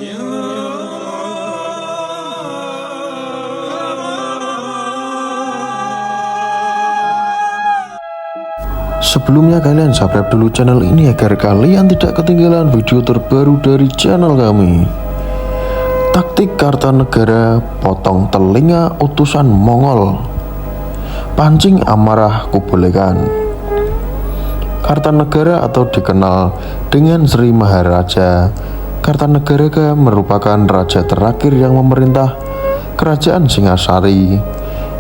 Sebelumnya kalian subscribe dulu channel ini agar kalian tidak ketinggalan video terbaru dari channel kami. Taktik Kartanegara potong telinga utusan Mongol, pancing amarah Kubulekan. Kartanegara atau dikenal dengan Sri Maharaja Kartanegara merupakan raja terakhir yang memerintah kerajaan Singasari.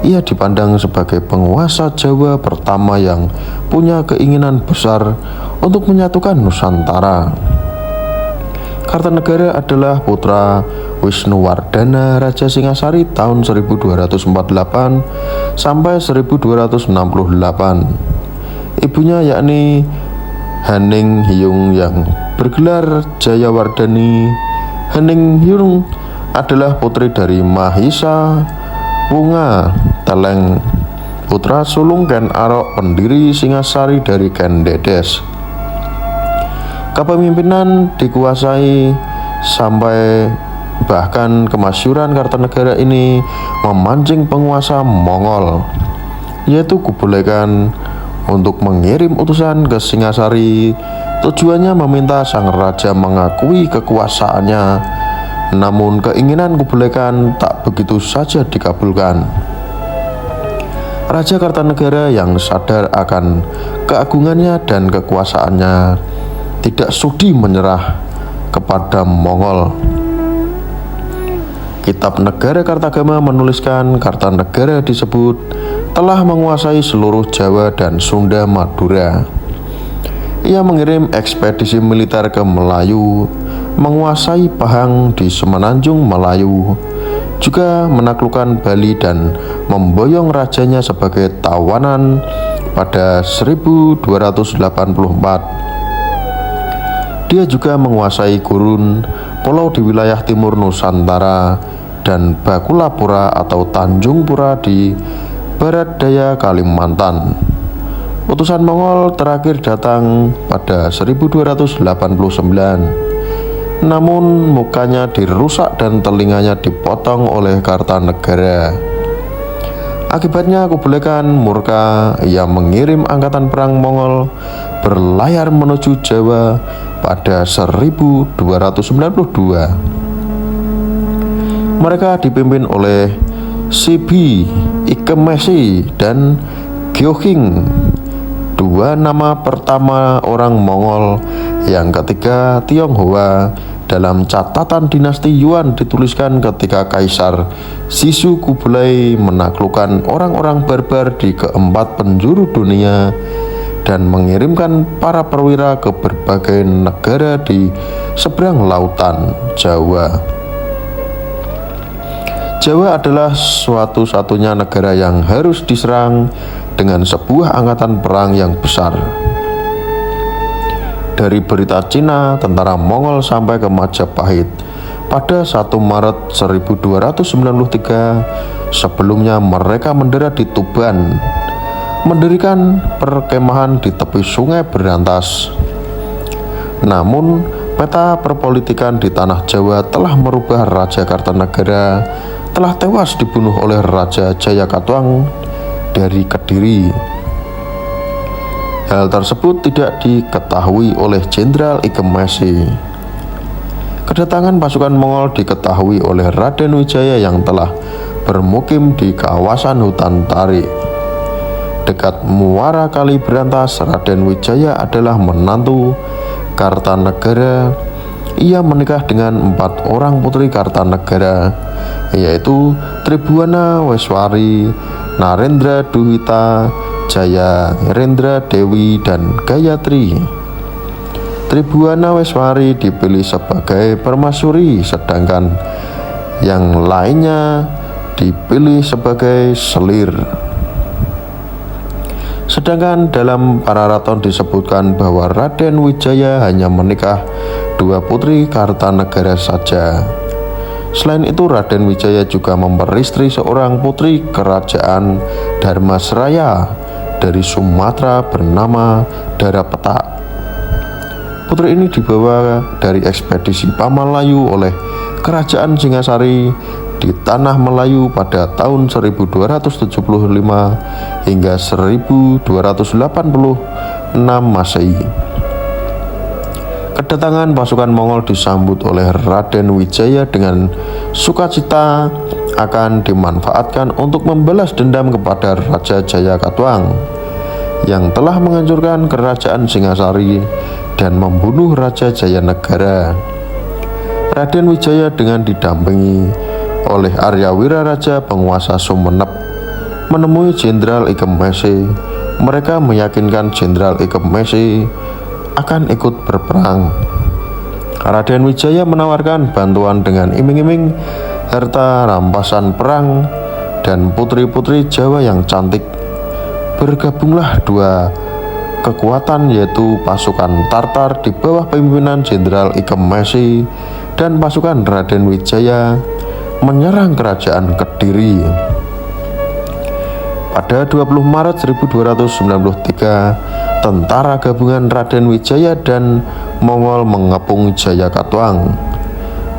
Ia dipandang sebagai penguasa Jawa pertama yang punya keinginan besar untuk menyatukan Nusantara. Kartanegara adalah putra Wisnuwardana Raja Singasari tahun 1248 sampai 1268. Ibunya yakni Haning Hyung yang bergelar Jayawardani. Haning Hyung adalah putri dari Mahisa Wunga Teleng, putra sulung Ken Arok, pendiri Singasari dari Ken Dedes. Kepemimpinan dikuasai sampai bahkan kemasyhuran Kartanegara ini memancing penguasa Mongol, yaitu Kubulekan, untuk mengirim utusan ke Singasari. Tujuannya meminta sang raja mengakui kekuasaannya. Namun keinginan Kubulekan tak begitu saja dikabulkan. Raja Kartanegara yang sadar akan keagungannya dan kekuasaannya tidak sudi menyerah kepada Mongol. Kitab Negara Kartagama menuliskan Kartanegara disebut telah menguasai seluruh Jawa dan Sunda Madura. Ia mengirim ekspedisi militer ke Melayu, menguasai Pahang di Semenanjung Melayu, juga menaklukkan Bali dan memboyong rajanya sebagai tawanan pada 1284. Dia juga menguasai Gurun, pulau di wilayah timur Nusantara, dan Bakulapura atau Tanjung Pura di barat daya Kalimantan. Utusan Mongol terakhir datang pada 1289. Namun mukanya dirusak dan telinganya dipotong oleh Kartanegara. Akibatnya Kubulekan murka. Ia mengirim angkatan perang Mongol berlayar menuju Jawa pada 1292. Mereka dipimpin oleh Sibi Ikemesi dan Gyoking, dua nama pertama orang Mongol. Yang ketiga Tionghoa. Dalam catatan dinasti Yuan dituliskan ketika Kaisar Sisu Kubulai menaklukkan orang-orang barbar di keempat penjuru dunia dan mengirimkan para perwira ke berbagai negara di seberang lautan Jawa. Jawa adalah suatu-satunya negara yang harus diserang dengan sebuah angkatan perang yang besar. Dari berita Cina, tentara Mongol sampai ke Majapahit pada 1 Maret 1293. Sebelumnya mereka mendarat di Tuban, mendirikan perkemahan di tepi sungai Berantas. Namun peta perpolitikan di tanah Jawa telah merubah. Raja Kartanegara telah tewas dibunuh oleh Raja Jayakatwang dari Kediri. Hal tersebut tidak diketahui oleh Jenderal Ikemesi. Kedatangan pasukan Mongol diketahui oleh Raden Wijaya yang telah bermukim di kawasan hutan tarik dekat Muara Kali Berantas. Raden Wijaya adalah menantu Kartanegara. Ia menikah dengan 4 orang putri Kartanegara, yaitu Tribhuwana Weswari, Narendra Duhita, Jaya Rendra Dewi, dan Gayatri. Tribhuwana Weswari dipilih sebagai permaisuri, sedangkan yang lainnya dipilih sebagai selir. Sedangkan dalam Pararaton disebutkan bahwa Raden Wijaya hanya menikah 2 putri Kartanegara saja. Selain itu, Raden Wijaya juga memperistri seorang putri kerajaan Dharmasraya dari Sumatera bernama Darapetak. Putri ini dibawa dari ekspedisi Pamalayu oleh Kerajaan Singasari di Tanah Melayu pada tahun 1275 hingga 1286 Masehi. Kedatangan pasukan Mongol disambut oleh Raden Wijaya dengan sukacita akan dimanfaatkan untuk membalas dendam kepada Raja Jayakatwang yang telah menghancurkan Kerajaan Singasari dan membunuh Raja Jayanegara. Raden Wijaya dengan didampingi oleh Arya Wiraraja penguasa Sumenep menemui Jenderal Ikem Mese. Mereka meyakinkan Jenderal Ikem Mese akan ikut berperang. Raden Wijaya menawarkan bantuan dengan iming-iming harta rampasan perang dan putri-putri Jawa yang cantik. Bergabunglah dua kekuatan, yaitu pasukan Tartar di bawah pimpinan Jenderal Ikem Mese dan pasukan Raden Wijaya menyerang kerajaan Kediri. Pada 20 Maret 1293, tentara gabungan Raden Wijaya dan Mongol mengepung Jayakatwang.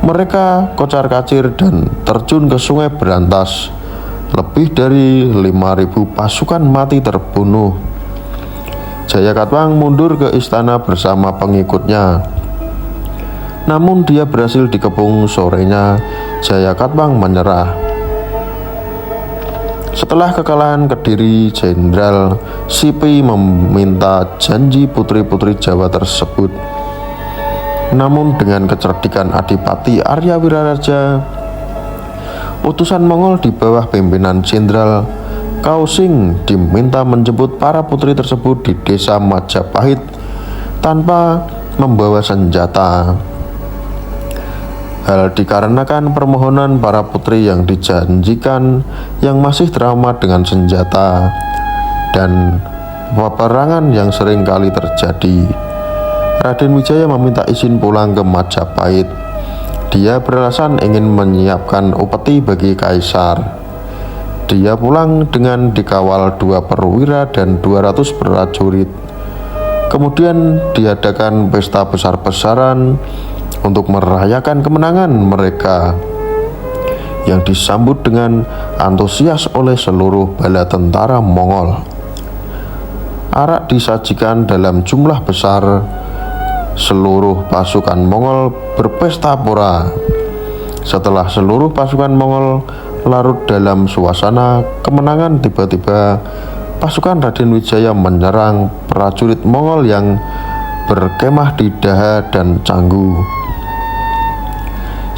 Mereka kocar-kacir dan terjun ke Sungai Berantas. Lebih dari 5.000 pasukan mati terbunuh. Jayakatwang mundur ke istana bersama pengikutnya. Namun dia berhasil dikepung. Sorenya Jayakatwang menyerah. Setelah kekalahan Kediri, Jenderal Sipi meminta janji putri-putri Jawa tersebut. Namun dengan kecerdikan Adipati Arya Wiraraja, utusan Mongol di bawah pimpinan Jenderal Kausing diminta menjemput para putri tersebut di desa Majapahit tanpa membawa senjata. Hal dikarenakan permohonan para putri yang dijanjikan yang masih trauma dengan senjata dan peperangan yang sering kali terjadi. Raden Wijaya meminta izin pulang ke Majapahit. Dia beralasan ingin menyiapkan upeti bagi kaisar. Dia pulang dengan dikawal 2 perwira dan 200 prajurit. Kemudian diadakan pesta besar-besaran untuk merayakan kemenangan mereka yang disambut dengan antusias oleh seluruh bala tentara Mongol. Arak disajikan dalam jumlah besar. Seluruh pasukan Mongol berpesta pora. Setelah seluruh pasukan Mongol larut dalam suasana kemenangan, tiba-tiba pasukan Raden Wijaya menyerang prajurit Mongol yang berkemah di Daha dan Canggu.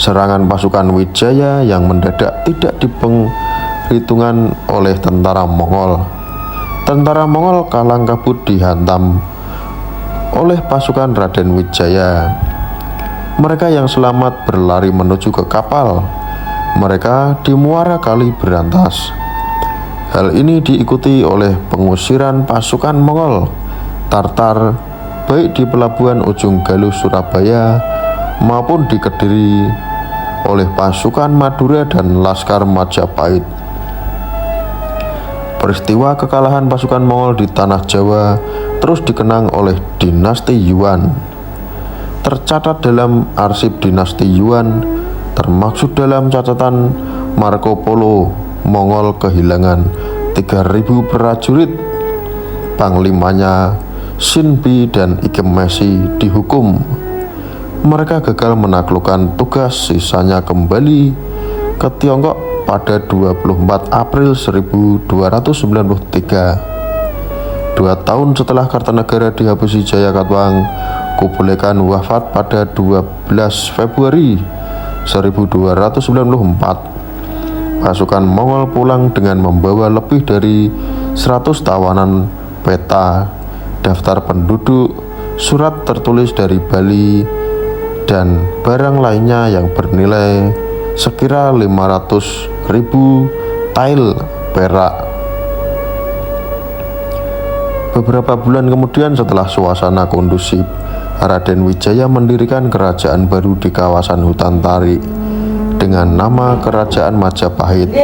Serangan pasukan Wijaya yang mendadak tidak diperhitungkan oleh tentara Mongol. Tentara Mongol kalang kabut dihantam oleh pasukan Raden Wijaya. Mereka yang selamat berlari menuju ke kapal. Mereka di muara Kali Berantas. Hal ini diikuti oleh pengusiran pasukan Mongol Tartar baik di pelabuhan Ujung Galuh Surabaya maupun di Kediri oleh pasukan Madura dan Laskar Majapahit. Peristiwa kekalahan pasukan Mongol di tanah Jawa terus dikenang oleh dinasti Yuan. Tercatat dalam arsip dinasti Yuan, termaksud dalam catatan Marco Polo, Mongol kehilangan 3.000 prajurit. Panglimanya Sinbi dan Ikem Mese dihukum. Mereka gagal menaklukkan tugas, sisanya kembali ke Tiongkok pada 24 April 1293. 2 tahun setelah Kartanegara dihabusi Jayakatwang, Kublai Khan wafat pada 12 Februari 1294. Pasukan Mongol pulang dengan membawa lebih dari 100 tawanan, peta, daftar penduduk, surat tertulis dari Bali, dan barang lainnya yang bernilai sekira 500.000 tael perak. Beberapa bulan kemudian, setelah suasana kondusif, Raden Wijaya mendirikan kerajaan baru di kawasan hutan Tarik dengan nama Kerajaan Majapahit.